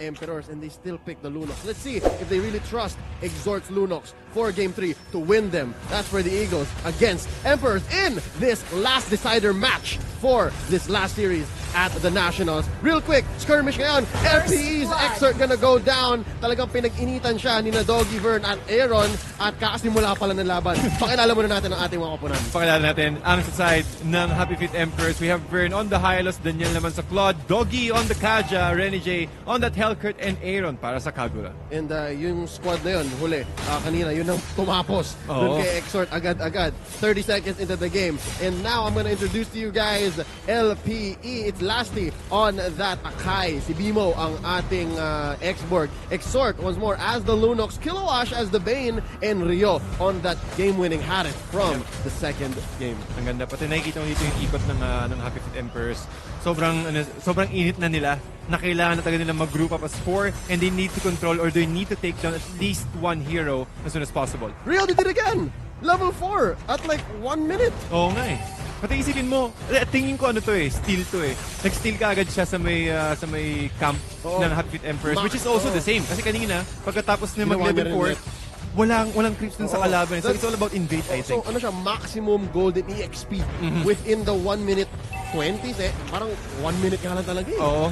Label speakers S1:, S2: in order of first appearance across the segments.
S1: Emperors, and they still pick the Lunox. Let's see if they really trust Exhort's Lunox for Game 3 to win them. That's for the Eagles against Emperors in this last decider match for this last series at the Nationals. Real quick, skirmish ngayon. LPE's Exhort gonna go down. Talagang pinag-initan siya ni na DOGIE, Vern at Aaron at kakasimula pala ng laban. Pakilala muna natin ang ating mga koponan.
S2: Pakilala natin ang sa side ng Happy Feet Emperors. We have Vern on the Hylos, Daniel naman sa Claude, DOGIE on the Kaja, Renny J on that Hellcurt, and Aaron para sa Kagura.
S1: And yung squad na yun, huli, kanina, yun ang tumapos dun kay Exhort agad-agad. 30 seconds into the game. And now I'm gonna introduce to you guys LPE. It's Lasty on that Akai. Si Bimo ang ating Exborg. Exhort once more as the Lunox, Kilowash as the Bane, and Rio on that game-winning Harit from the second game.
S2: Ang ganda. Pati nakikita mo dito yung ikot ng Happy Feet Emperors. Sobrang init na nila na kailangan na talaga nila mag-group up as 4 and they need to control or they need to take down at least one hero as soon as possible.
S1: Rio did it again! Level 4 at like 1 minute.
S2: Oo nga eh. Pati isipin mo, tingin ko ano to eh, steal to eh. Nag-steal ka agad siya sa may camp ng Happy Feet Emperors, which is also the same. Kasi kanina, pagkatapos na mag-level 4, walang creeps dun sa kalaban. So it's all about invade, I think.
S1: So ano siya, maximum golden EXP within the 1 minute 20s eh. Parang 1 minute ka lang talaga eh.
S2: Oo.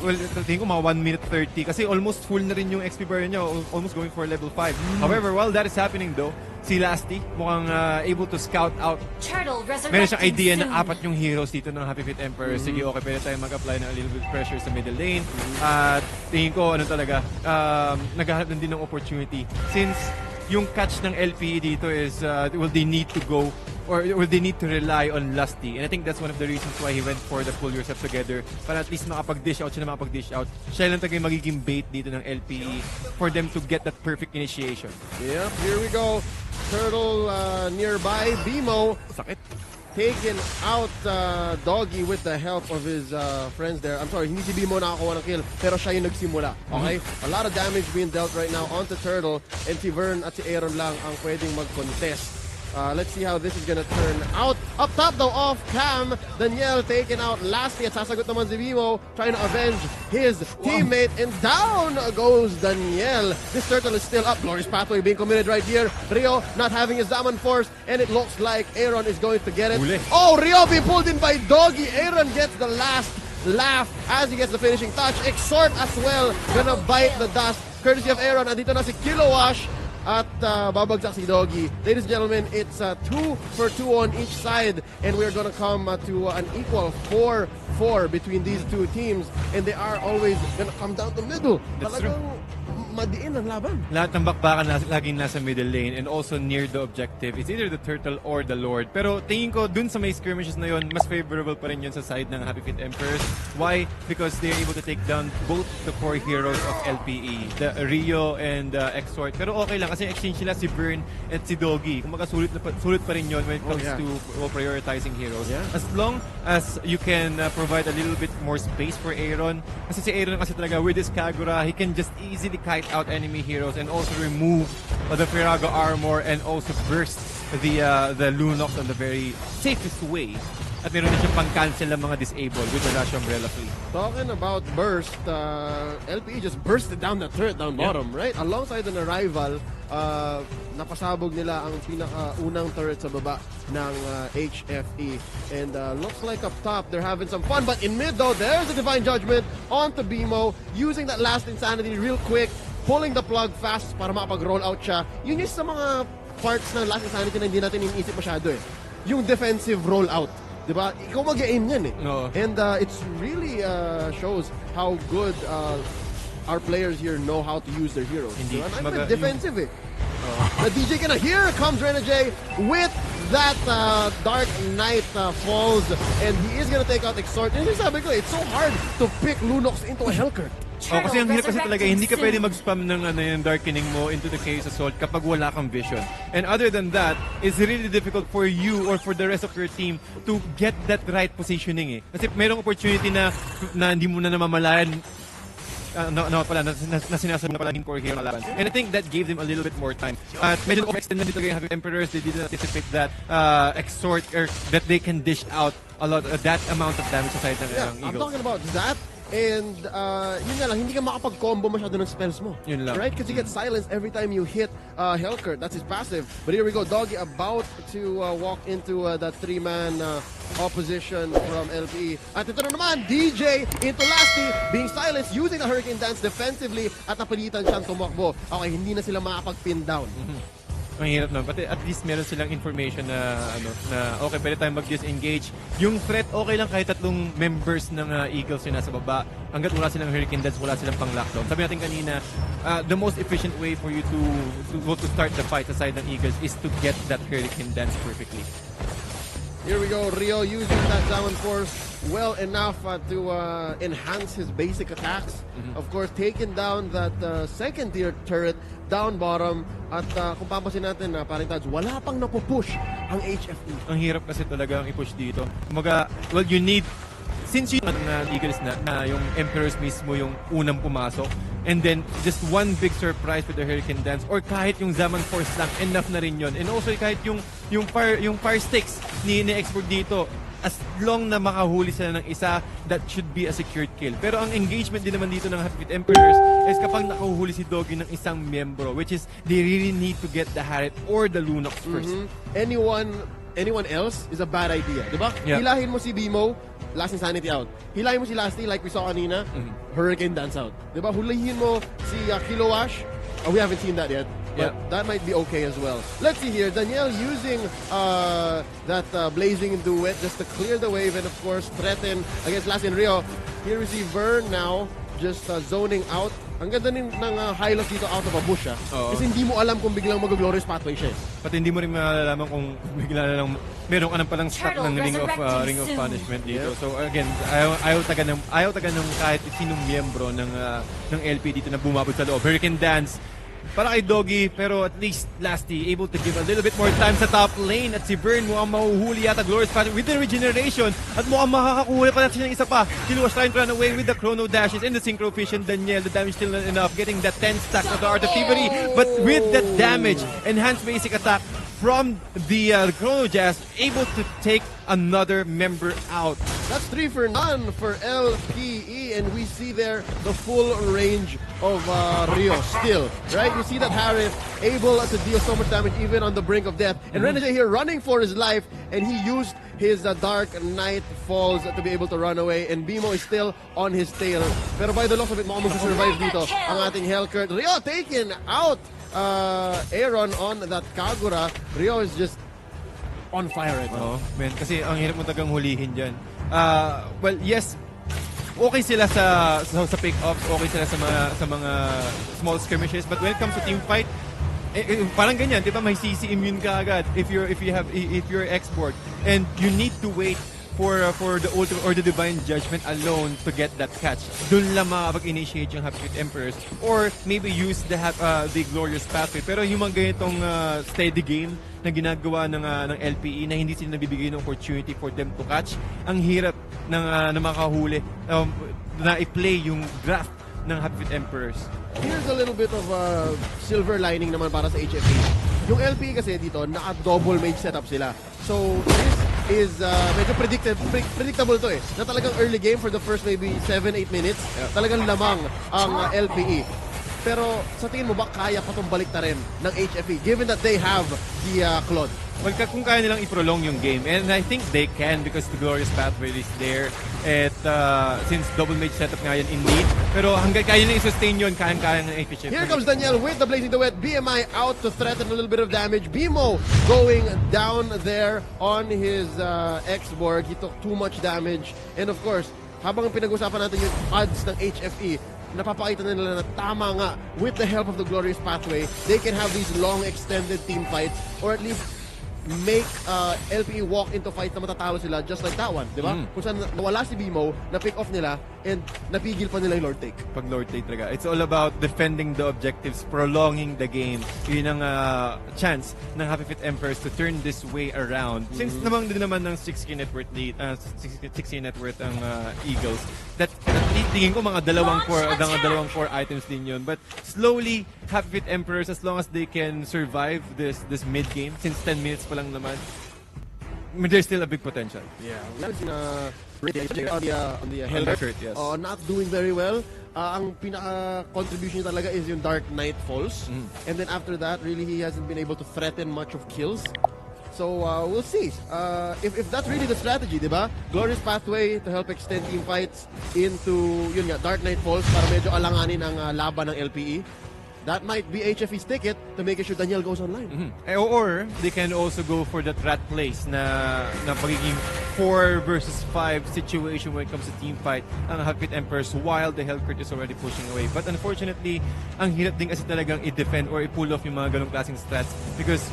S2: Well, tingin ko mga 1 minute 30 kasi almost full na rin yung XP bar niya, almost going for level 5. However, while that is happening though, si Lasty mukhang able to scout out. Meron siyang idea na 4 yung heroes dito ng Happy Feet Emperor. Sige, okay, pwede tayo mag-apply ng a little bit pressure sa middle lane. At tingin ko, ano talaga, naghahanap din ng opportunity. Since yung catch ng LPE dito is, will they need to go or will they need to rely on Lasty? And I think that's one of the reasons why he went for the pull yourself together para at least makapag-dish out siya na makapag-dish out. Siya lang talaga yung magiging bait dito ng LPE for them to get that perfect initiation.
S1: Yep, here we go. Turtle nearby. Bimo.
S2: Sakit.
S1: Taken out DOGIE with the help of his friends there. I'm sorry, hindi si Bimo nakakuha ng kill, pero siya yung nagsimula. Okay? A lot of damage being dealt right now onto Turtle, and si Vern at si Aaron lang ang pwedeng mag-contest. Let's see how this is gonna turn out. Up top though, off cam, Daniel taken out lastly at sasagot naman si Bimo, trying to avenge his teammate, and down goes Daniel. This turtle is still up. Glorious pathway being committed right here. Rio not having his diamond force, and it looks like Aaron is going to get it.
S2: Uli.
S1: Oh, Rio being pulled in by DOGIE. Aaron gets the last laugh as he gets the finishing touch. Exhort as well, gonna bite the dust. Courtesy of Aaron, andito na si Kilowash. At babagsak si DOGIE. Ladies and gentlemen, it's 2 for 2 on each side, and we're gonna come to an equal 4-4 between these two teams, and they are always gonna come down the middle.
S2: That's true.
S1: Madiin ang laban.
S2: Lahat ng bakbakan laging nasa middle lane and also near the objective. It's either the turtle or the lord. Pero tingin ko dun sa may skirmishes na yun, mas favorable pa rin yun sa side ng Happy Feet Emperors. Why? Because they're able to take down both the core heroes of LPE, the Rio and Exhort. Pero okay lang kasi exchange sila si Vern at si DOGIE. Kung sulit pa rin yun when it comes to prioritizing heroes. Yeah. As long as you can provide a little bit more space for Aaron. Kasi si Aaron kasi talaga with his Kagura, he can just easily kite out enemy heroes and also remove the Firaga armor and also burst the Lunox on the very safest way. At meron din siyang pang-cancel ng mga disabled with the Rush Umbrella Fleet.
S1: Talking about burst, LPE just bursted down the turret down bottom, right? Alongside an arrival, napasabog nila ang pinaka-unang turret sa baba ng HFE. And looks like up top, they're having some fun. But in mid though, there's a Divine Judgment onto Bimo, using that last insanity real quick, pulling the plug fast para makapag-roll out siya. Yun yung sa mga parts ng last insanity na hindi natin iniisip masyado eh. Yung defensive roll out. Diba? Ikaw mag-aim yan eh.
S2: No.
S1: And it's really shows how good our players here know how to use their heroes.
S2: Hindi.
S1: Diba? Defensive eh. The DJ ka na. Here comes Renny J with that Dark Knight falls, and he is gonna take out Exhort. And sabi ko, it's so hard to pick Lunox into a Hellcurt.
S2: Kasi ang hirap kasi talaga, hindi ka pwede mag-spam ng yung darkening mo into the Chaos Assault kapag wala kang vision. And other than that, it's really difficult for you or for the rest of your team to get that right positioning eh. Kasi mayroong opportunity na hindi mo na namamalayan na sinasabi na pala core hero na laban. And I think that gave them a little bit more time. At medyo overextend na dito kay Happy Emperors. They didn't anticipate that Exhort or that they can dish out a lot that amount of damage sa side ng Eagles.
S1: I'm talking about that And yun nga lang, hindi ka makapag-combo masyado ng spells mo.
S2: Yun lang.
S1: Right? Because you get silenced every time you hit Hellcurt. That's his passive. But here we go. Doggy about to walk into that 3-man opposition from LPE. At ito na naman, DJ into Lasty, being silenced using the Hurricane Dance defensively at napilitan siyang tumakbo. Okay, hindi na sila makapag-pin down.
S2: Ang hirap naman. Pati at least meron silang information na okay, pwede tayong mag-disengage. Yung threat, okay lang kahit tatlong members ng Eagles yung nasa baba. Hanggat wala silang Hurricane Dance, wala silang pang-lockdown. Sabi natin kanina, the most efficient way for you to start the fight aside ng Eagles is to get that Hurricane Dance perfectly.
S1: Here we go, Rio using that Zaman Force well enough to enhance his basic attacks. Of course, taking down that second tier turret down bottom. At kung papansin natin, paring Tads, wala pang napupush ang HFE.
S2: Ang hirap kasi talaga ang i-push dito. Kumaga, well, you need, since you Eagles na yung Emperors mismo yung unang pumasok, and then just one big surprise with the Hurricane Dance, or kahit yung Zaman Force lang, enough na rin yun. And also kahit yung fire sticks ni export dito, as long na makahuli sila ng isa, that should be a secured kill. Pero ang engagement din naman dito ng Happy Feet Emperors is kapag nakahuli si Doggy ng isang miyembro, which is they really need to get the Harriet or the Lunox first.
S1: Anyone else is a bad idea, di ba?
S2: Yeah.
S1: Hilahin mo si Bimo, last insanity out. Hilahin mo si Lasty like we saw kanina, Hurricane Dance out. Di ba? Hulihin mo si Kilowash. We haven't seen that yet. But that might be okay as well. Let's see here. Danielle using that blazing duet just to clear the wave and of course threaten against Lasty and Rio. Here we see Vern now just zoning out. Ang ganda ng high lock dito out of a bush. Kasi hindi mo alam kung biglang mag-glorious pathway siya.
S2: Pati hindi mo rin malalaman kung bigla na lang meron ka ng palang stack ng ring of punishment dito. So again, ayaw taga ng kahit sinong miyembro ng LP dito na bumabot sa loob. Hurricane Dance para kay Doggy, pero at least Lasty able to give a little bit more time sa top lane. At si Vern mukhang mahuhuli yata Glorious Path with the regeneration, at mukhang makakakuha pa natin ng isa pa. Kilu was trying to run away with the chrono dashes and the synchro vision. Daniel, the damage still not enough, getting that 10 stack of the Art of Thievery, but with that damage, enhanced basic attack from the chrono jazz, able to take another member out.
S1: That's 3 for none for LPE, and we see there the full range of Rio still, right? You see that Harris able to deal so much damage even on the brink of death. And Renegade here running for his life, and he used his Dark Knight Falls to be able to run away, and Bimo is still on his tail. Pero by the looks of it, mukhang mag-survive dito ang ating Hellcurt. Rio taken out. Aaron on that Kagura. Rio is just on fire right now.
S2: Man, kasi ang hirap mo tagang hulihin dyan. Well, yes, okay sila sa pick-ups, okay sila sa mga small skirmishes, but when it comes to team fight, parang ganyan, di ba, may CC immune ka agad if you're export, and you need to wait for the ultimate or the divine judgment alone to get that catch. Doon lang makapag-initiate yung Happy Feet Emperors, or maybe use the glorious pathway. Pero yung mga ganitong steady game na ginagawa ng LPE na hindi sila nabibigay ng opportunity for them to catch, ang hirap na makahuli na i-play yung draft ng Happy Feet Emperors.
S1: Here's a little bit of silver lining naman para sa HFE. Yung LPE kasi dito, naka-double mage setup sila. So, this is medyo predictable to na talagang early game for the first maybe 7-8 minutes, talagang lamang ang LPE. Pero sa tingin mo ba kaya pa itong baliktarin ng HFE given that they have the Claude?
S2: Well, kung kaya nilang i-prolong yung game, and I think they can because the glorious pathway is there, at since double mage setup nga yan in lead, pero hanggang kaya nilang i-sustain yun, kaya ng HFE.
S1: Here comes Daniel with the blazing duet. BMI out to threaten a little bit of damage. Bimo going down there on his X-Borg. He took too much damage, and of course, habang pinag-usapan natin yung odds ng HFE, napapakita na nila na tama nga, with the help of the glorious pathway, they can have these long extended team fights, or at least make LPE walk into fight na matatalo sila just like that one, di ba? Kung saan nawala si Bimo, na-pick off nila, and napigil pa nila yung Lord Take.
S2: Pag Lord Take talaga, it's all about defending the objectives, prolonging the game. Yun ang chance ng Happy Feet Emperors to turn this way around. Since naman din naman ng 6K net worth lead, 6K net worth ang Eagles, that tingin ko mga dalawang core items din yun. But slowly, Happy Feet Emperors, as long as they can survive this mid game, since 10 minutes pa lang naman, there's still a big potential.
S1: Yeah. Lalo si on the Hellcurt,
S2: yes.
S1: not doing very well. Ang pinaka-contribution niya talaga is yung Dark Knight Falls. And then after that, really, he hasn't been able to threaten much of kills. So, we'll see. If that's really the strategy, di ba? Glorious Pathway to help extend team fights into, yun nga, Dark Knight Falls para medyo alanganin ang laban ng LPE. That might be HFE's ticket to make sure Daniel goes online.
S2: Or they can also go for that rat place na pagiging 4 versus 5 situation when it comes to team fight ang Happy Feet Emperors while the Hellcurt is already pushing away. But unfortunately, ang hirap din kasi talagang i-defend or i-pull off yung mga ganong klaseng strats because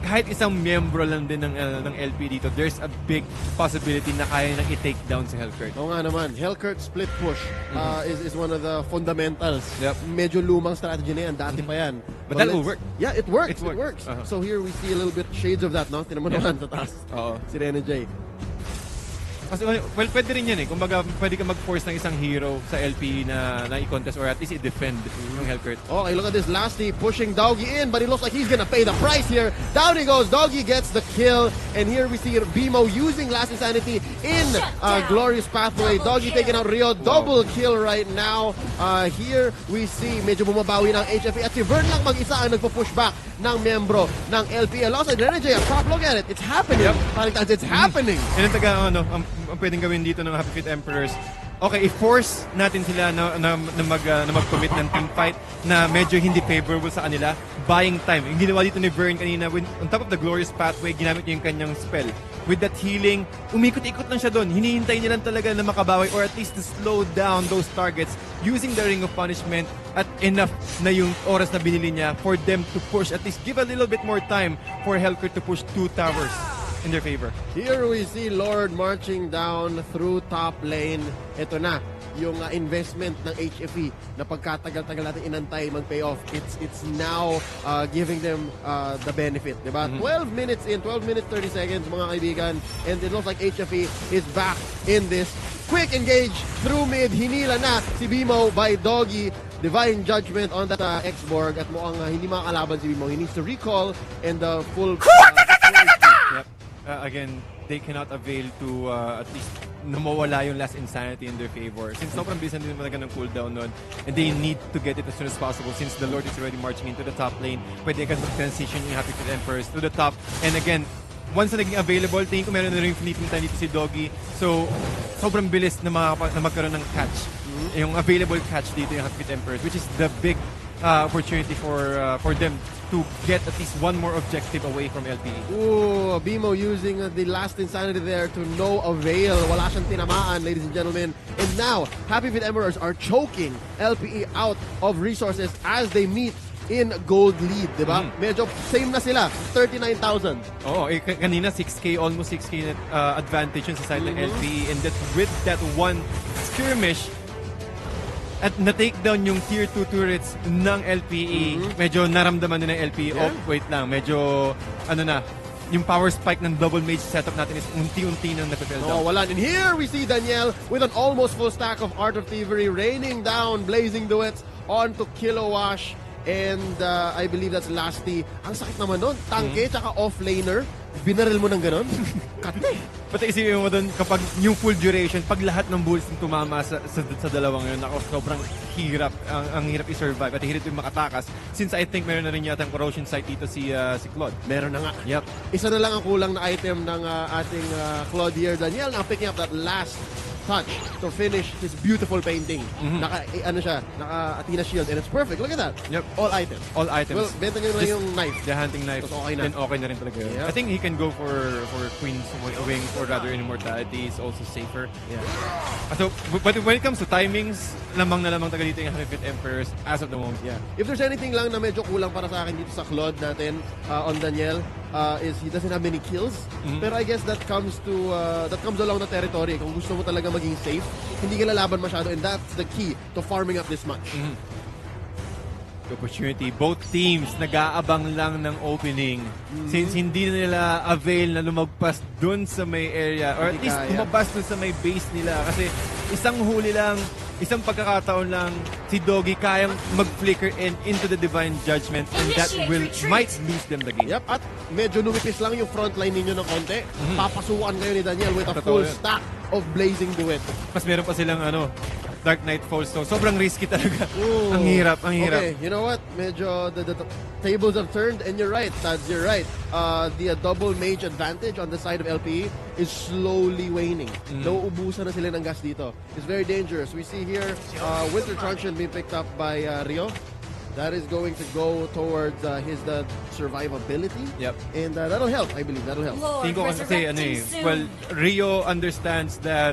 S2: kahit isang miyembro lang din ng LP dito, there's a big possibility na kaya nang i-take down si Hellcurt.
S1: Oo nga naman. Hellcurt split push is one of the fundamentals.
S2: Yep.
S1: Medyo lumang strategy na yan. Dati pa yan.
S2: But that will work.
S1: Yeah, it works.
S2: It works.
S1: So here we see a little bit shades of that, no? Tinan mo naman sa taas. Si Rene J.
S2: Kasi, well, pwede rin yan eh. Kumbaga, pwede ka mag-force ng isang hero sa LP na i-contest or at least i-defend yung Hellcurt.
S1: Okay, look at this. Lasty pushing DOGIE in, but it looks like he's gonna pay the price here. Down he goes. DOGIE gets the kill. And here we see BMO using Last Insanity in Glorious Pathway. DOGIE taking out Rio. Double kill right now. Here we see medyo bumabawi ng HFE. At si Vern lang mag-isa ang nagpo-push back ng membro ng LP. Alongside Renegade, a prop look at it. It's happening. It's happening.
S2: And ang pwedeng gawin dito ng Happy Feet Emperors, okay, i-force natin sila na mag-commit ng team fight na medyo hindi favorable sa kanila, buying time. Yung ginawa dito ni Vern kanina, on top of the Glorious Pathway, ginamit niya yung kanyang spell. With that healing, umikot-ikot lang siya doon. Hinihintay niya lang talaga na makabawi or at least to slow down those targets using the Ring of Punishment at enough na yung oras na binili niya for them to push. At least give a little bit more time for Hellcurt to push 2 towers in their favor.
S1: Here we see Lord marching down through top lane. Ito na, yung investment ng HFE na pagkatagal-tagal natin inantay mag-pay off. It's now giving them the benefit, diba? 12 minutes in, 12 minutes 30 seconds mga kaibigan, and it looks like HFE is back in this. Quick engage through mid, hinila na si BMO by DOGIE. Divine Judgment on that X-Borg at mukhang hindi makakalaban si BMO. He needs to recall and the full...
S2: Yep. Again, they cannot avail to at least mawala yung Last Insanity in their favor. Since sobrang bilis na din talaga ng cooldown nun, and they need to get it as soon as possible since the Lord is already marching into the top lane, pwede agad mag-transition yung Happy Feet Emperors to the top. And again, once na naging available, tingin ko meron na rin fleeting time dito si DOGIE. So, sobrang bilis na magkaroon ng catch. Yung available catch dito yung Happy Feet Emperors, which is the big opportunity for them to get at least one more objective away from LPE.
S1: Ooh, BMO using the Last Insanity there to no avail. Wala siyang tinamaan, ladies and gentlemen. And now, Happy Feet Emperors are choking LPE out of resources as they meet in gold lead, di ba? Medyo same na sila, 39,000.
S2: Oo, kanina 6K, almost 6K advantage yun sa side ng LPE. And that with that one skirmish, at na-take down yung tier 2 turrets ng LPE, medyo naramdaman din ng LPE, wait lang, medyo, yung power spike ng double mage setup natin is unti-unti nang napipel down.
S1: Wala. And here we see Daniel with an almost full stack of Art of Thievery raining down blazing duets onto Kilowash. And I believe that's Lasty. Ang sakit naman nun. Tangke, tsaka off-laner. Binaril mo ng ganon. Kate.
S2: Pati isipin mo doon, kapag yung full duration, pag lahat ng bulls tumama sa dalawang yun, sobrang hirap. Ang hirap i-survive at hirap yung makatakas. Since I think meron na rin yata ang corrosion site dito si Claude.
S1: Meron na nga.
S2: Yep.
S1: Isa na lang ang kulang na item ng ating Claude here. Daniel na picking up that last touch to finish his beautiful painting. Naka Athena shield and it's perfect. Look at that.
S2: Yep.
S1: All items.
S2: All items.
S1: Well, benta nyo na yung knife.
S2: The hunting knife.
S1: Tapos okay na.
S2: Then okay na rin talaga yun.
S1: Yep.
S2: I think he can go for Queen's Wings or rather Immortality is also safer.
S1: Yeah.
S2: So, but when it comes to timings, lamang na lamang taga dito yung Happy Feet Emperors as of the moment.
S1: Yeah. If there's anything lang na medyo kulang para sa akin dito sa Claude natin on Daniel, is he doesn't have many kills. Pero I guess that comes along the territory. Kung gusto mo talaga maging safe, hindi ka lalaban masyado, and that's the key to farming up this match.
S2: The opportunity. Both teams nag-aabang lang ng opening since hindi na nila avail na lumagpas dun sa may area or at least lumabas dun sa may base nila kasi isang huli lang, isang pagkakataon lang si DOGIE kayang mag-flicker into the Divine Judgment and that might lose them the game.
S1: Yep, at medyo numipis lang yung frontline ninyo ng konti. Papasukan kayo ni Daniel with a full stack of Blazing Duet.
S2: Mas meron pa silang Dark Knight Falls. So, sobrang risky talaga.
S1: Ooh.
S2: Ang hirap, ang hirap.
S1: Okay, you know what? Medyo the tables have turned, and you're right, Tads, you're right. The double mage advantage on the side of LPE is slowly waning. Nauubusan na sila ng gas dito. It's very dangerous. We see here Winter Truncheon being picked up by Rio. That is going to go towards his survivability.
S2: Yep.
S1: And that'll help, I believe. That'll help.
S3: Lord,
S2: Tingin ko kasi
S3: resurrecting soon.
S2: well, Rio understands that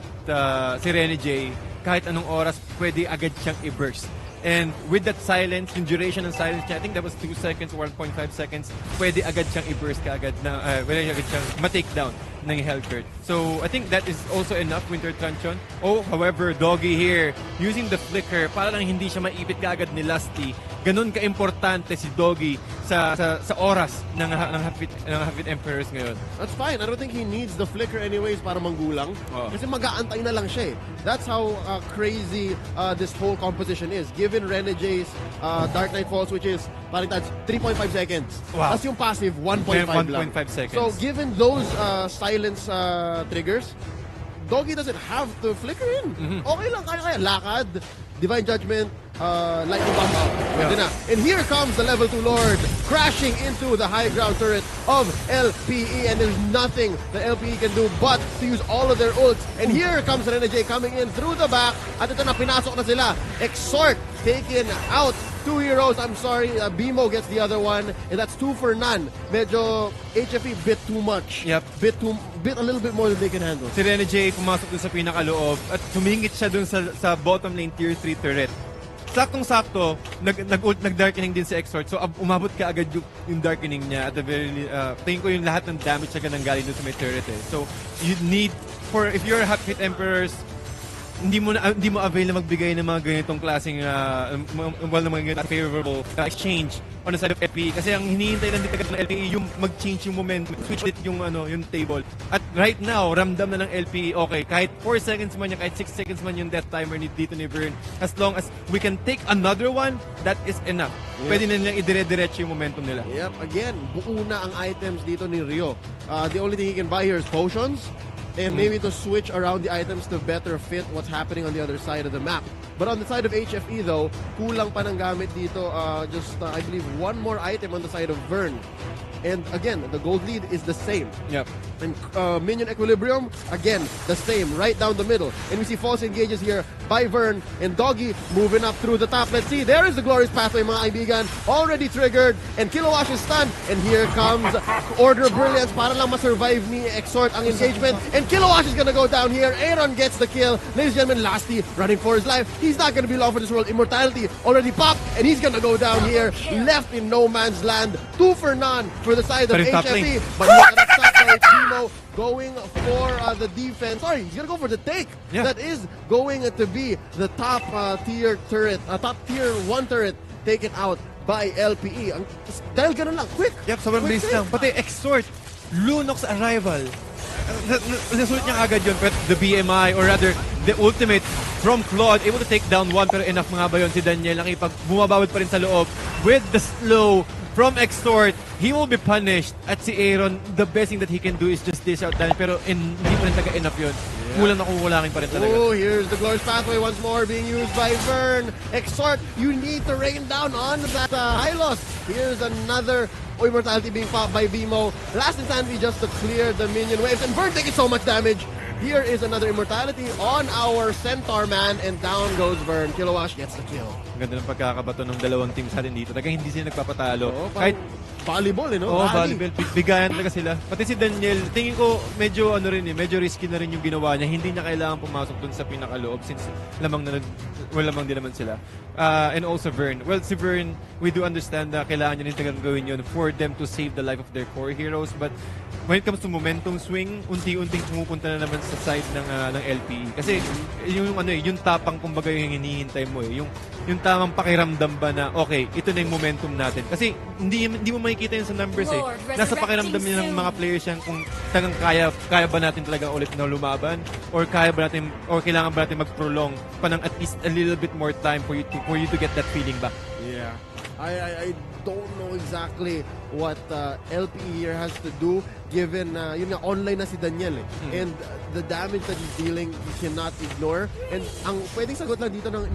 S2: si Rene J, kahit anong oras, pwede agad siyang i-burst. And with that silence, yung duration ng silence niya, I think that was 2 seconds, 1.5 seconds, pwede agad siyang i-burst kaagad na, pwede agad siyang ma-take down ng Hellcurt. So, I think that is also enough, Winter Truncheon. Oh, however, Doggy here, using the flicker, para lang hindi siya maipit kaagad ni Lusty. Ganun ka-importante si Doggy sa oras ng Half-Wit Emperors ngayon.
S1: That's fine. I don't think he needs the flicker anyways para manggulang. Kasi mag-aantay na lang siya eh. That's how crazy this whole composition is. Given Rene J's Dark Knight Falls, which is parang that's 3.5 seconds.
S2: Wow.
S1: Tapos yung passive, 1.5 lang.
S2: 1.5 seconds.
S1: So given those silence triggers, Doggy doesn't have to flicker in. Okay lang, kaya lakad, Divine Judgment, Lightning Bomb out. Pwede na. And here comes the level 2 Lord crashing into the high ground turret of LPE, and there's nothing the LPE can do but to use all of their ults. And here comes Rene J coming in through the back, at ito na, pinasok na sila. Exhort taken out. 2 heroes, I'm sorry, BMO gets the other one, and that's 2 for none. Medyo HFE bit too much.
S2: Yep.
S1: Bit a little bit more than they can handle.
S2: Si Rene J pumasok dun sa pinakaloob at tumingit siya dun sa bottom lane tier 3 turret. Saktong-sakto, nag-darkening din si Exort. So, umabot ka agad yung darkening niya at the very, tingin ko yung lahat ng damage na galing dun sa may turret eh. So, you need, if you're Half-Wit Emperors, hindi mo avail na magbigay ng mga ganitong klaseng mga favorable exchange on the side of LPE, kasi ang hinihintay lang dito ng LPE yung mag-change yung momentum, switch it yung table. At right now, ramdam na ng LPE, okay, kahit 4 seconds man yan, kahit 6 seconds man yung death timer dito ni Vern, as long as we can take another one, that is enough. Yep. Pwede na nilang idire-diretso yung momentum nila.
S1: Yep, again, buo na ang items dito ni Rio. The only thing he can buy here is potions, and maybe to switch around the items to better fit what's happening on the other side of the map. But on the side of HFE though, kulang pa ng gamit dito. I believe one more item on the side of Vern. And again, the gold lead is the same.
S2: Yep.
S1: And minion equilibrium, again, the same, right down the middle. And we see false engages here by Vern, and Doggy moving up through the top. Let's see, there is the glorious pathway, mga kaibigan, already triggered, and Kilowash is stunned, and here comes Order of Brilliance para lang ma-survive ni Exort ang engagement, and Kilowash is gonna go down here. Aaron gets the kill. Ladies and gentlemen, Lasty running for his life. He's not gonna be long for this world. Immortality already popped, and he's gonna go down here, left in no man's land. 2 for none for the side of HFE, but look at that stop by Timo going for the defense. Sorry, he's gonna go for the take.
S2: Yeah.
S1: That is going to be the top tier turret, top tier 1 turret taken out by LPE. Dahil ganun lang, quick.
S2: Yep, sobrang
S1: quick
S2: bilis
S1: save.
S2: lang. Pati Exort, Lunox arrival. Nasulit niya agad yun, but the BMI, or rather, the ultimate from Claude, able to take down 1, pero enough nga ba yun si Daniel, ang ipag bumabawid pa rin sa loob with the slow from Extort. He will be punished. At si Aaron, the best thing that he can do is just dish out damage, pero hindi pa rin taga enough yun. Kulang na kukulangin pa rin talaga.
S1: Oh, here's the glorious pathway once more being used by Vern. Exhort, you need to rain down on that high loss. Here's another immortality being popped by BMO. Last insanity just to clear the minion waves, and Vern taking so much damage. Here is another immortality on our Centaur man, and down goes Vern. Kilowash gets the kill.
S2: Ang ganda ng pagkakabato ng dalawang teams natin dito. Talagang hindi sila nagpapatalo.
S1: Oh,
S2: Kahit
S1: volleyball, no?
S2: Oo, volleyball. Bigayan talaga sila. Pati si Daniel, tingin ko medyo medyo risky na rin yung ginawa niya. Hindi niya kailangan pumasok dun sa pinakaloob since lamang din naman sila. And also Vern. Well, si Vern, we do understand na kailangan niya rin talagang gawin yun for them to save the life of their core heroes. But when it comes to momentum swing, unti-unting pumupunta na naman sa side ng LPE. Kasi yung tapang kumbaga yung hinihintay mo eh. Yung tamang pakiramdam ba na okay, ito na yung momentum natin. Kasi hindi mo makikita yun sa numbers eh. Nasa pakiramdam niya ng mga players yan kung tagang kaya ba natin talaga ulit na lumaban, or kaya ba natin, or kailangan ba natin mag-prolong pa ng at least a little bit more time for you to get that feeling back.
S1: Yeah. I don't know exactly what LPE here has to do given yun nga online na si Daniel and the damage that he's dealing he cannot ignore, and ang pwedeng sagot lang dito ng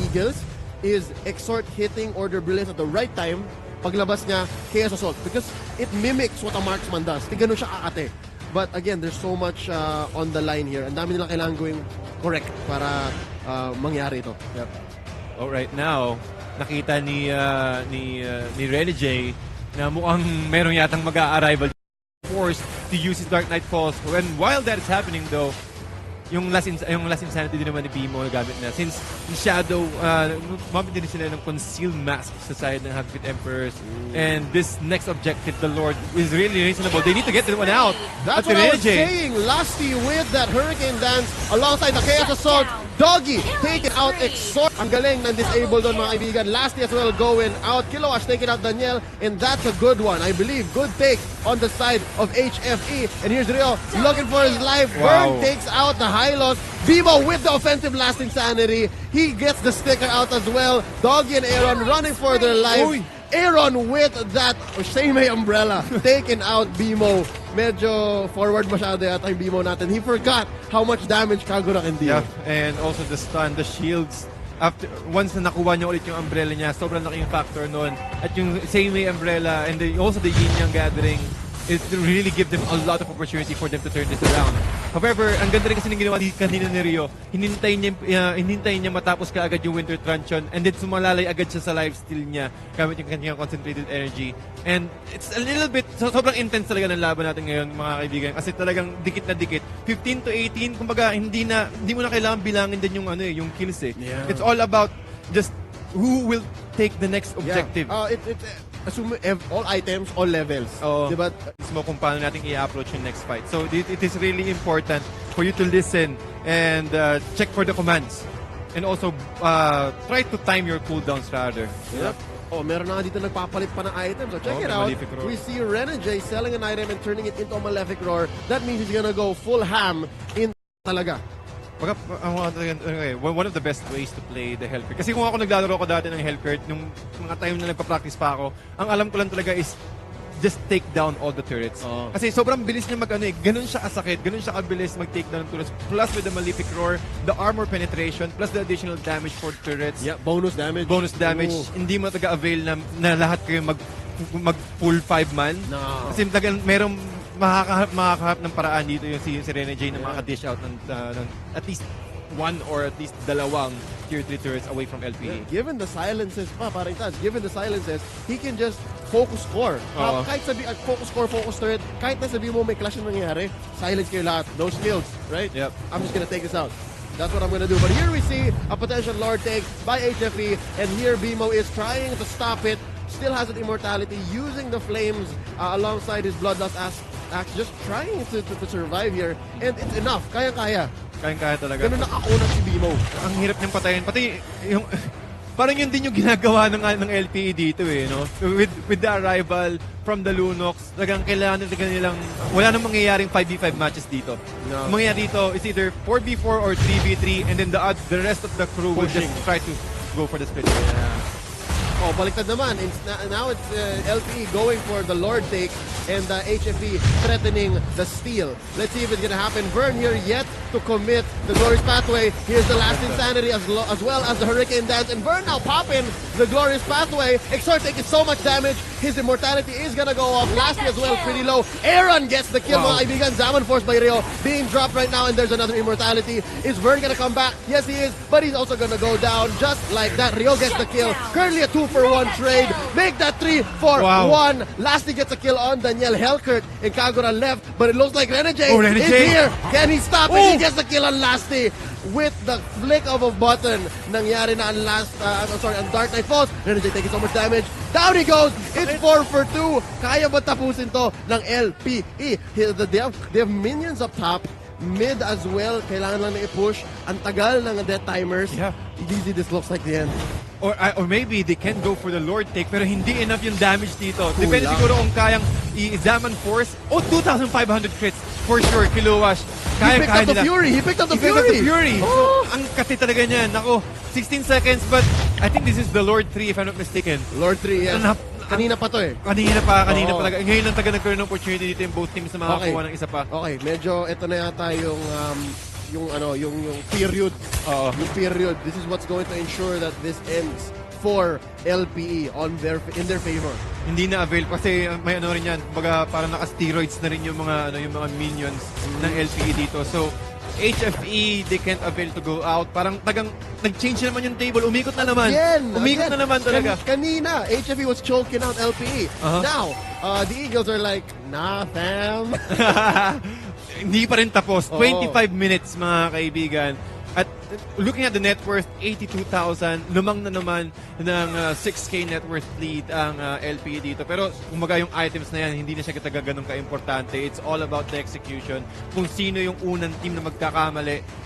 S1: Eagles is exhort hitting Order Brilliance at the right time paglabas niya Chaos Assault because it mimics what a marksman does. Ganun siya kakate. But again, there's so much on the line here. Ang dami nilang kailangan gawing correct para mangyari ito.
S2: Yep. Oh, right now, nakita ni Rene J na mukhang merong yatang mag-a-arrival forced to use his Dark Knight Falls. And while that is happening though, yung last insanity din naman ni BMO gamit na. Since in Shadow, mabit din sila ng concealed mask sa side ng Happy Feet Emperors. And this next objective, the Lord, is really reasonable. They need to get this one out.
S1: That's what I was saying. Lasty with that Hurricane Dance alongside the Chaos Assault. Doggy taken out Exhort. Ang galing ng disable doon mga kaibigan. Lasty as well going out. Kilowash taking out Daniel. And that's a good one. I believe good take on the side of HFE. And here's Rio looking for his life.
S2: Wow.
S1: Burn takes out the high loss. Bimo with the offensive lasting sanity. He gets the sticker out as well. Doggy and Aaron running for their life.
S2: Uy.
S1: Aaron with that Same umbrella taking out Bimo. Medyo forward masyado yata yung Bimo natin. He forgot how much damage Kagura can deal.
S2: Yeah, and also the stun, the shields. After once na nakuha niya ulit yung umbrella niya, sobrang laking factor noon. At yung same umbrella and also the Yin Yang Gathering, it really give them a lot of opportunity for them to turn this around. However, ang ganda rin kasi ng ginawa kanina ni Rio, hinintay niya matapos kaagad yung Winter Truncheon and then sumalalay agad siya sa lifesteal niya gamit yung kanyang concentrated energy. And it's a little bit, sobrang intense talaga ng laban natin ngayon mga kaibigan kasi talagang dikit na dikit. 15 to 18, kumbaga hindi mo na kailangan bilangin din yung kills eh.
S1: Yeah.
S2: It's all about just who will take the next objective.
S1: Yeah. Assume all items, all levels.
S2: Diba? Mismo kung paano natin i-approach yung next fight. So it is really important for you to listen and check for the commands. And also try to time your cooldowns rather.
S1: Yep. Oh, meron na nga dito nagpapalit pa ng items. So check it out. We see Rene J selling an item and turning it into a Malefic Roar. That means he's gonna go full ham in talaga.
S2: One of the best ways to play the Hellcurt. Kasi kung ako naglalaro ko dati ng Hellcurt, nung mga time na nagpa-practice pa ako, ang alam ko lang talaga is just take down all the turrets. Kasi sobrang bilis niya ganun siya kasakit, ganun siya kabilis mag-take down ng turrets. Plus with the Malefic Roar, the armor penetration, plus the additional damage for turrets.
S1: Yeah, bonus damage.
S2: Ooh. Hindi mo taga-avail na lahat kayo mag full 5-man.
S1: No.
S2: Kasi talagang merong makakahanap ng paraan dito yung si Rene J na makaka-dish out ng at least one or at least dalawang tier 3 turrets away from LPA.
S1: Yeah, given the silences given the silences, he can just focus score. Kahit focus score, focus turret, kahit na sabi mo may clash na nangyari, silence kayo lahat. Those skills, right?
S2: Yep.
S1: I'm just gonna take this out. That's what I'm gonna do. But here we see a potential Lord take by HFE, and here Bimo is trying to stop it. Still has an immortality, using the flames alongside his Bloodlust Axe, just trying to survive here. And it's enough. Kaya-kaya.
S2: Kaya talaga.
S1: Ganun nakakunat si Bimo.
S2: Ang hirap niyang patayin. Pati yung parang yun din yung ginagawa ng LPE dito eh, no? With the arrival from the Lunox, talagang kailangan nilang wala nang mangyayaring 5v5 matches dito.
S1: No.
S2: Ang mangyayari dito is either 4v4 or 3v3 and then the rest of the crew will just try to go for the split.
S1: Yeah. Oh, baliktad naman. Now it's LPE going for the Lord take and HFE threatening the steal. Let's see if it's gonna happen. Vern here yet to commit the Glorious Pathway. Here's the last insanity as well as the Hurricane Dance. And Vern now popping the Glorious Pathway. Exhort taking so much damage. His immortality is gonna go off. Lasty as well, pretty low. Aaron gets the kill. Mga kaibigan, Zaman Force by Rio being dropped right now, and there's another immortality. Is Vern gonna come back? Yes, he is, but he's also gonna go down just like that. Rio gets the kill. Currently a 2-for-1 trade. Make that 3-for-1. Lasty gets a kill on Daniel. Hellcurt and Kagura left, but it looks like Rene J is here. Can he stop it? He gets the kill on Lasty with the flick of a button. Nangyari na ang Dark Knight Falls. Rene J taking so much damage. Down he goes. It's 4-for-2. Kaya ba tapusin to ng LPE? They have minions up top. Mid as well. Kailangan lang na i-push. Ang tagal ng death timers.
S2: Yeah.
S1: Easy, this looks like the end.
S2: Or maybe they can go for the Lord take pero hindi enough yung damage dito. Depende siguro kung kayang i-Zaman Force. 2,500 crits for sure, Kilowash.
S1: He picked up the Fury.
S2: So, ang kati talaga niyan. Ako, 16 seconds, but I think this is the Lord 3 if I'm not mistaken.
S1: Lord 3, yes. Kanina pa to eh.
S2: Kanina pa talaga. Ngayon lang taga nagkaroon ng opportunity dito yung both teams na makakuha ng isa pa.
S1: Okay, medyo ito na yata yung period. Yung period. This is what's going to ensure that this ends for LPE in their favor.
S2: Hindi na avail kasi may ano rin yan, baga parang naka-steroids na rin yung mga minions ng LPE dito. So HFE, they can't avail to go out. Parang tagang nag-change naman yung table. Umikot na naman. Umikot na naman talaga.
S1: Kanina, HFE was choking out LPE. Now, the Eagles are like, nah, fam.
S2: Hindi pa rin tapos. 25 minutes, mga kaibigan. At looking at the net worth, 82,000, lumang na naman ng 6K net worth lead ang LPE dito. Pero kumaga yung items na yan, hindi na siya kataga ganun ka-importante. It's all about the execution. Kung sino yung unang team na magkakamali,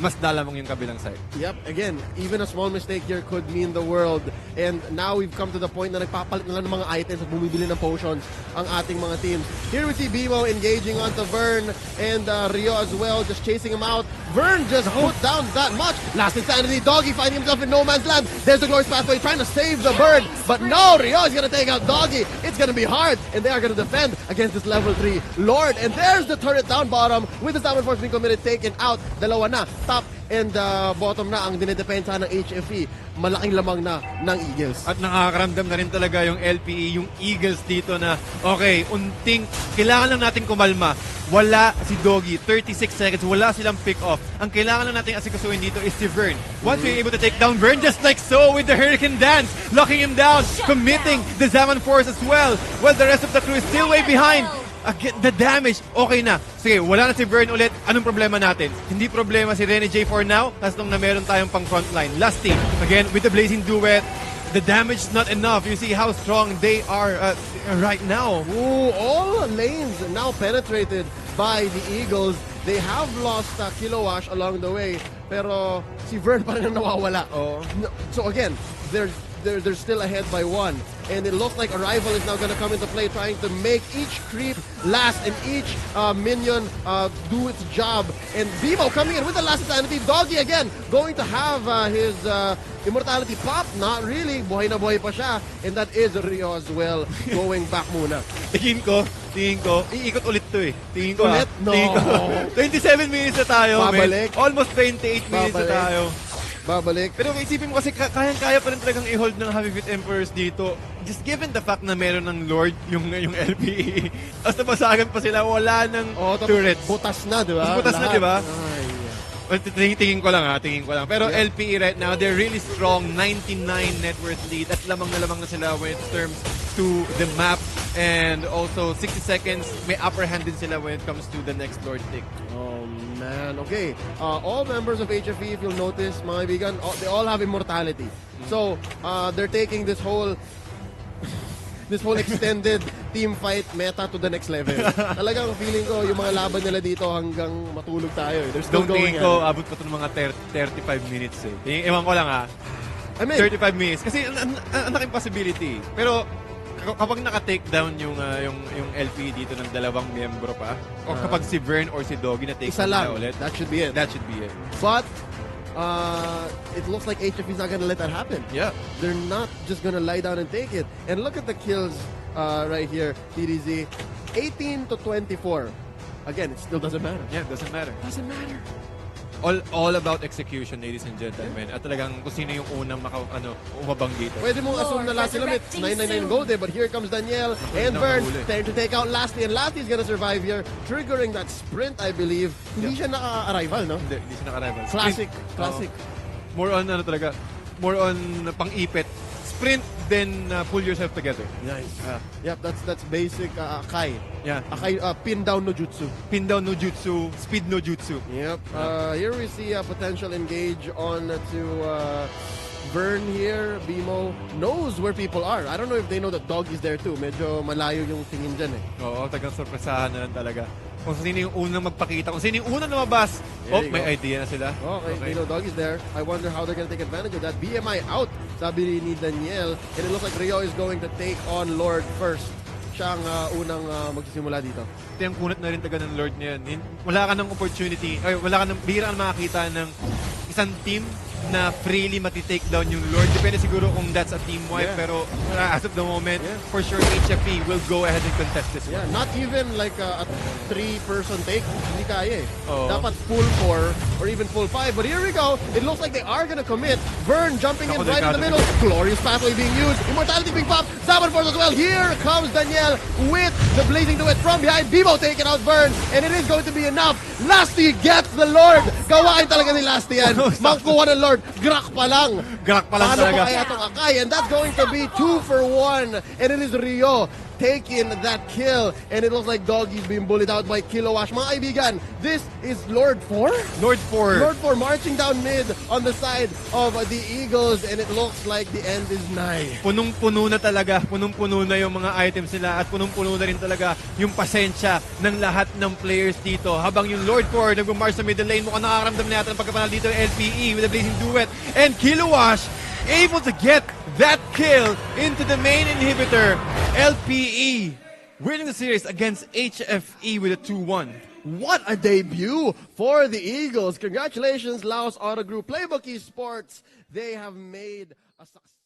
S2: mas dalamang yung kabilang side.
S1: Yep, again, even a small mistake here could mean the world. And now we've come to the point na nagpapalit na lang ng mga items at bumibili ng potions ang ating mga teams. Here we see BMO engaging onto Vern and Rio as well, just chasing him out. Vern just put down that much. Last insanity, DOGIE finding himself in no man's land. There's the glorious pathway trying to save the bird. But no, Rio is going to take out DOGIE. It's going to be hard. And they are going to defend against this level 3 Lord. And there's the turret down bottom with the Salmon Force being committed, taken out. Dalawa na. Top and bottom na ang dinedepensa ng HFE. Malaking lamang na ng Eagles.
S2: At nakakaramdam na rin talaga yung LPE, yung Eagles dito na, okay, unting, kailangan lang natin kumalma. Wala si DOGIE, 36 seconds, wala silang pick-off. Ang kailangan lang natin asikasuhin dito is si Vern. Once we're able to take down Vern, just like so with the Hurricane Dance, locking him down, committing the Zaman Force as well. Well, the rest of the crew is still way behind. Again, the damage, okay na. Sige, wala na si Vern ulit. Anong problema natin? Hindi problema si Rene J for now. Tapos nung na meron tayong pang frontline. Last team, again, with the Blazing Duet, the damage is not enough. You see how strong they are right now.
S1: Ooh, all lanes now penetrated by the Eagles. They have lost Kilowash along the way. Pero si Vern pa rin ang nawawala. So again, they're still ahead by 1. And it looks like Arrival is now going to come into play, trying to make each creep last and each minion do its job. And Bimo coming in with the last insanity. DOGIE again going to have his immortality pop. Not really. Buhay na buhay pa siya. And that is Rio as well, going back muna.
S2: Tingin ko, iikot ulit to eh. Tingin ko
S1: ulit? No.
S2: 27 minutes na tayo.
S1: Babalik.
S2: Almost 28 minutes na tayo.
S1: Babalik.
S2: Pero isipin mo kasi kayang-kaya pa rin talagang i-hold ng Happy Feet Emperors dito. Just given the fact na meron ng Lord yung LPE. Tapos napasagan pa sila, wala ng turrets.
S1: Butas na, di ba?
S2: Butas na, di ba?
S1: Ay,
S2: Tingin ko lang. Pero LPE right now, they're really strong. 99 net worth lead. At lamang na sila when it terms to the map. And also, 60 seconds, may upper hand din sila when it comes to the next Lord pick.
S1: Oh, man. Okay. All members of HFE, if you'll notice, mga kaibigan, they all have immortality. So, they're taking this whole extended team fight meta to the next level. Talagang feeling ko, yung mga laban nila dito hanggang matulog tayo. They're still going.
S2: Ko, abot pa ito ng mga 35 minutes eh. Ewan ko lang 35 minutes. Kasi ang laking possibility. Pero kapag naka-take down yung LP dito ng dalawang miyembro pa, o kapag si Vern or si DOGIE na take down ulit,
S1: that should be it. But it looks like HFE is not gonna let that happen.
S2: Yeah.
S1: They're not just gonna lie down and take it. And look at the kills right here, TDZ. 18 to 24. Again, it still doesn't matter.
S2: Yeah, it doesn't matter.
S1: Doesn't matter.
S2: All about execution, ladies and gentlemen. At talagang kung sino yung unang umabang dito.
S1: Pwede mong assume na last limit, 999 gold eh, but here comes Daniel and Vern trying to take out Lasty, and Lasty's gonna survive here, triggering that sprint, I believe. Hindi siya naka-arrival, no?
S2: Hindi siya naka-arrival.
S1: Classic.
S2: More on pang-ipit. Sprint, then pull yourself together.
S1: Nice. Yep, that's basic Akai.
S2: Yeah.
S1: Akai, pin down no jutsu.
S2: Pin down no jutsu, speed no jutsu.
S1: Yep. Here we see a potential engage on to Vern here. Bimo knows where people are. I don't know if they know that DOGIE's there too. Medyo malayo yung tingin dyan eh.
S2: Oo, tagang sorpresahan na lang talaga. Kung sino yung unang magpakita, kung sino yung unang lumabas. May idea na sila.
S1: Okay, they know DOGIE's there. I wonder how they're gonna take advantage of that. BMI out, sabi ni Daniel. And it looks like Rio is going to take on Lord first. Siya ang unang magsisimula dito.
S2: Ito yung kunat na rin taga ng Lord na yan. Wala ka ng opportunity, bihira ka makakita ng isang team na freely matitake down yung Lord. Depende siguro kung that's a team wipe,
S1: Yeah.
S2: pero as of the moment,
S1: Yeah.
S2: for sure HFE will go ahead and contest this
S1: Yeah,
S2: one.
S1: not even like a 3-person take. Hindi kaya eh.
S2: Oo.
S1: Dapat full 4 or even full 5. But here we go. It looks like they are gonna commit. Vern jumping in
S2: Ako,
S1: right in the
S2: delikado.
S1: middle. Glorious pathway being used. Immortality being popped. Zaman Force as well. Here comes Danielle with the blazing duet from behind. Bibo taking out Vern. And it is going to be enough. Lasty gets the Lord. Gawain talaga ni Lasty yan. Mangkuha ng Lord. Grak pa lang.
S2: Grak pa lang
S1: Paano
S2: talaga.
S1: pa kaya itong Akai? And that's going to be 2 for 1. And it is Rio taking that kill. And it looks like Doggy's being bullied out by Kilowash. Mga kaibigan, this is Lord 4?
S2: Lord 4.
S1: Lord 4 marching down mid on the side of the Eagles. And it looks like the end is nigh.
S2: Punong-puno na talaga. Punong-puno na yung mga items nila at punong-puno na rin talaga yung pasensya ng lahat ng players dito. Habang yung Lord 4 nag-march sa middle lane, mukhang nakakaramdam na yata ng pagkapanal dito ng LPE with a blazing duet. And Kilowash able to get that kill into the main inhibitor. LPE winning the series against HFE with a 2-1.
S1: What a debut for the Eagles. Congratulations, LAUS Auto Group. Playbook Esports. They have made a success.